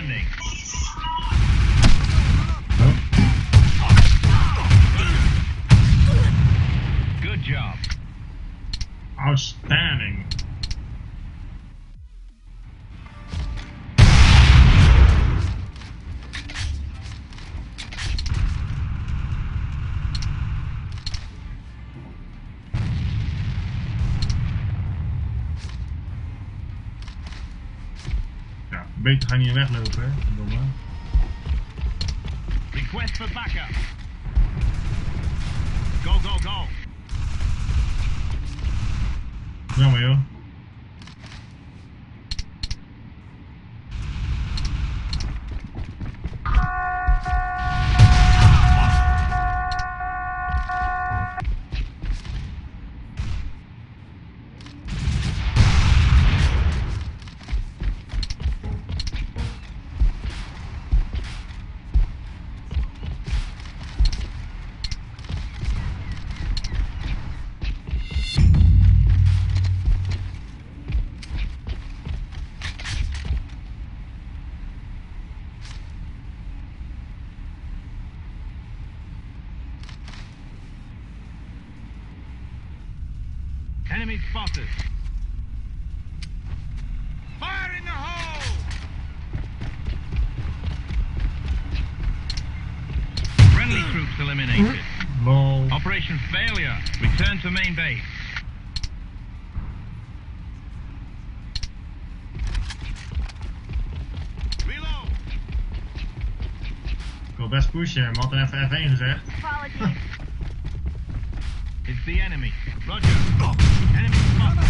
Outstanding. Good job. Outstanding. Ja, beter ga je niet weglopen, hè? Domme. Request for backup. Go, go, go. Jammer joh. Enemy spotted. Fire in the hole! Friendly troops eliminated. Lol. Operation failure. Return to main base. Reload. Ik wil best pushen, maar had er even F1 gezegd. Apologies. It's the enemy. Roger. Enemy spotted.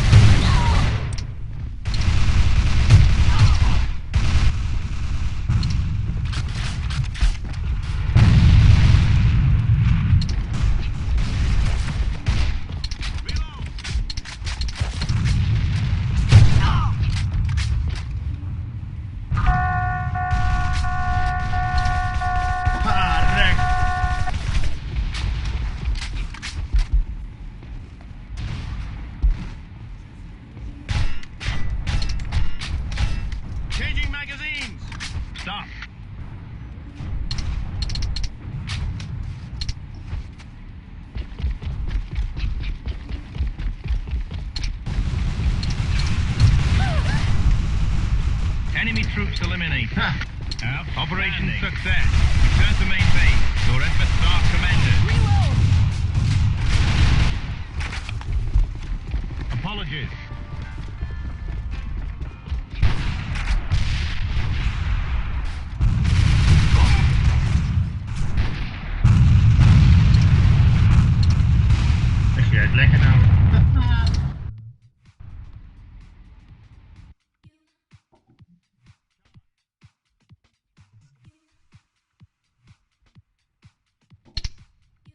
Changing magazines. Stop. Enemy troops eliminated. Operation success. Return to main base. Your efforts are commended. Apologies. Zeg jij het lekker nou?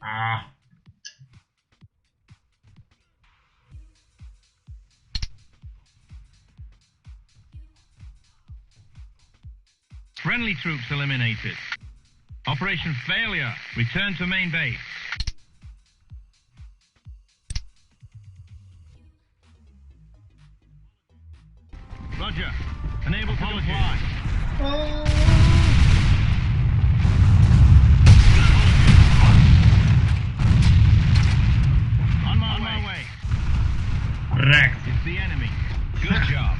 Ah. Friendly troops eliminated. Operation failure. Return to main base. Roger. Unable to comply. On my way. Wrecked. It's the enemy. Good job.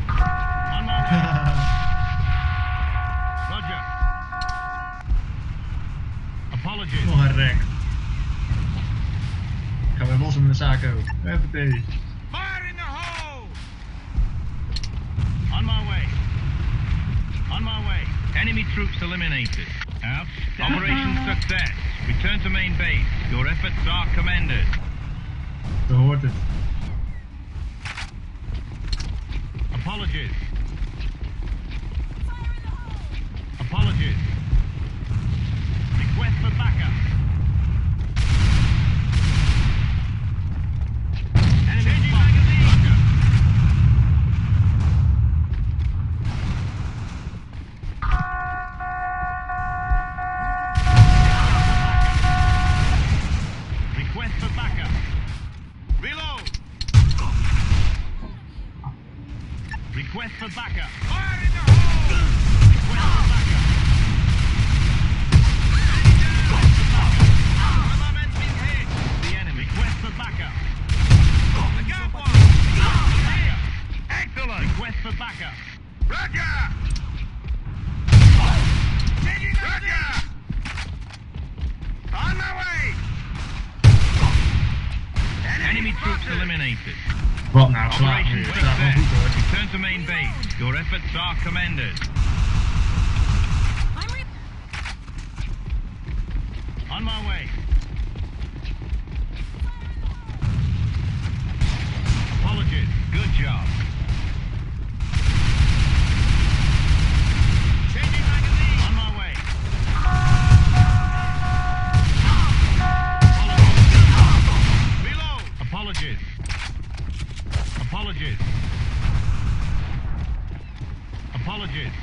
On my way. Roger. Apologies. Nog een wreck. Gaan we los met de zaak ook. Even deze. Fire in the hole! On my way. On my way. Enemy troops eliminated. Operation success. Return to main base. Your efforts are commended. Je hoort het. Apologies. Apologies. Request for backup. Enemy magazine. Roger. Request for backup. Reload. Request for backup. Fire in the hole! Wat nou, slaat Operation nu. Het staat wel goed hoor. Return to main base. Your efforts are commended. On my way. Apologies. Good job. Changing magazine. On my way. Apologies. Reload. Apologies. Apologies. Apologies.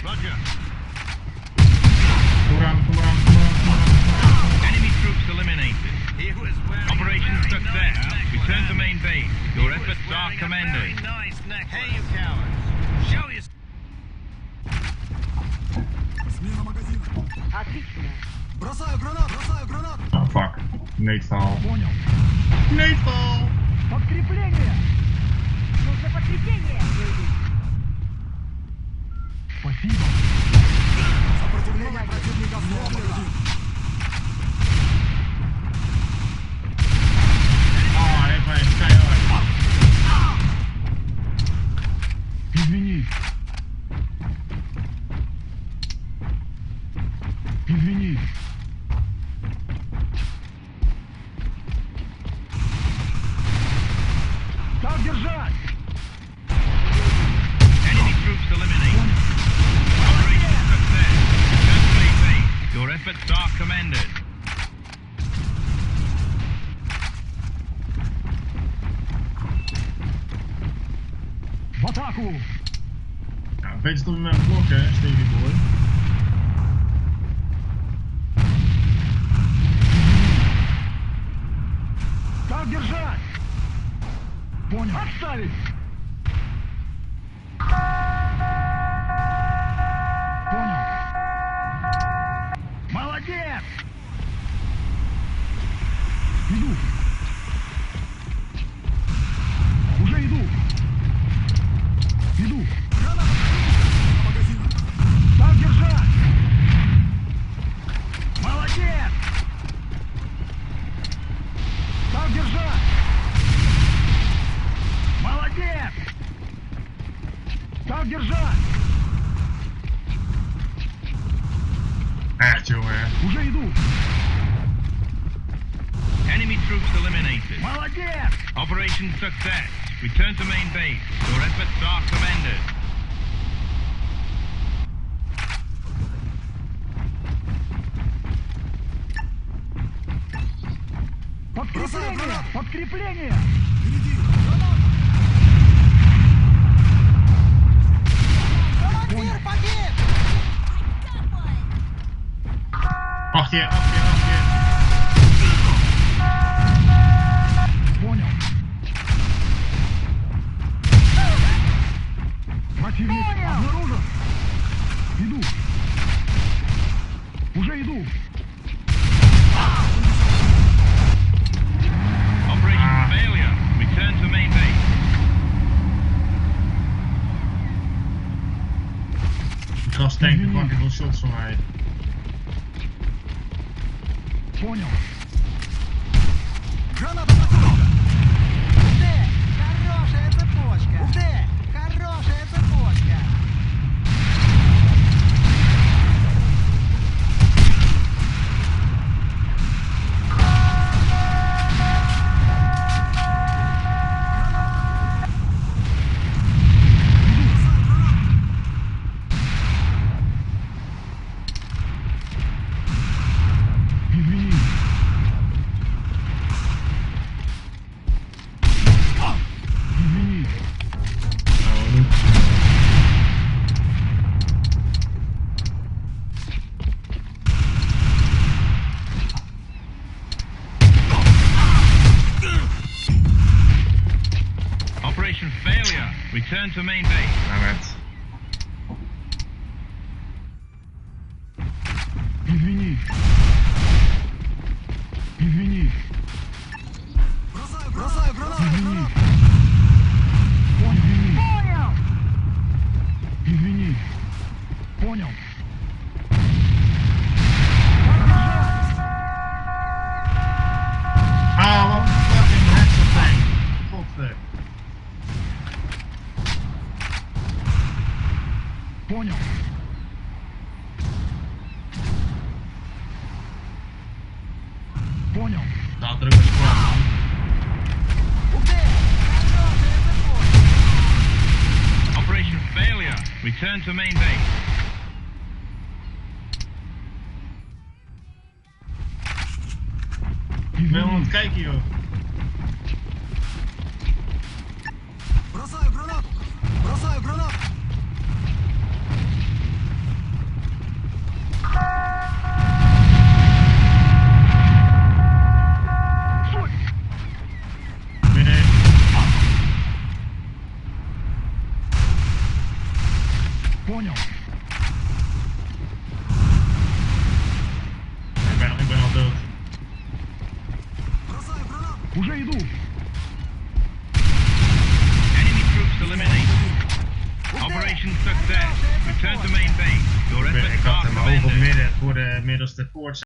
Roger. Enemy troops eliminated. Operation success. Return to main base. Your efforts are commended. Hey, you cowards. Show you. Смена магазина. Отлично. Бросаю гранат, бросаю гранат. Oh fuck. Neetval. Понял. Neetval! Подкрепление! Нужно подкрепление! Спасибо. Сопротивление противника сломлено. Oh, hij heeft mij keihard. Извини. Извини. Так держать! Enemy troops eliminated. Operation success. Return to main base. Your efforts are commended. В атаку! Ja, beter stoppen met blokken, hè, Stevie boy. Так держать! Понял. Отставить! Понял. Молодец! Иду. Уже иду. Иду. Так держать! Молодец! Так держать! Молодец! Так держать! Echt jongen. Уже иду! Enemy troops eliminated. Молодец! Operation success. Return to main base. Your efforts are commended. Подкрепление! Подкрепление! Командир погиб! Achter je, achter je, achter je. Понял. Противник обнаружен. Иду. Уже иду. Operation failure. Return to main base. Die gast tankt fucking veel shots van mij. Понял. Граната противника! Ух ты! Хорошая цепочка! Ух ты! Хорошая цепочка! Извини. Return to main base. Damn it. Извини. Извини. Бросаю гранату! Извини. Извини. Извини. Понял. Ah, wat een fucking headshot tank. Godver. Понял. Понял. Daar druk ik squad. Ух ты! Хорошая цепочка! Operation failure. Return to main base. Ik ben aan het kijken, joh. Бросаю гранату! Бросаю гранату! Binnen. Понял. Ik ben al dood. Бросаю гранату! Уже иду. Enemy troops eliminated. Operation success. Return to main base. Your efforts Ik had are hem hoog op commended. midden voor de middelste poort.